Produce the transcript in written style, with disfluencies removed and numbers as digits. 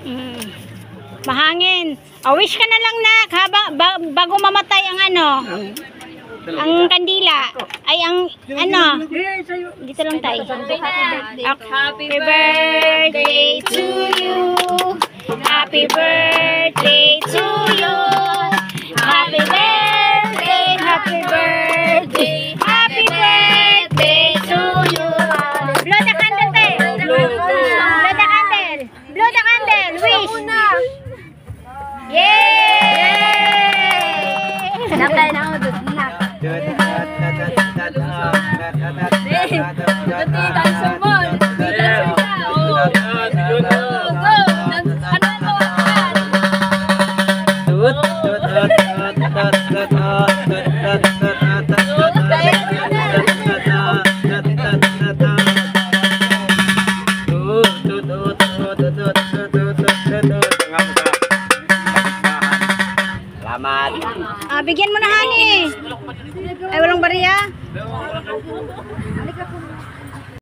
Mm. Mahangin. Wish ka na lang na bago mamatay ang ano. Ang kandila. Ay ang ano. Dito lang tayo. Happy birthday to you. Happy birthday to you. Happy birthday, happy birthday, happy birthday to you. Blow the candle, te. Blow the candle. Blow the candle. Wish. Yay! Nakay na ako doon. Bigyan mo na, honey. Ay, walang bariya.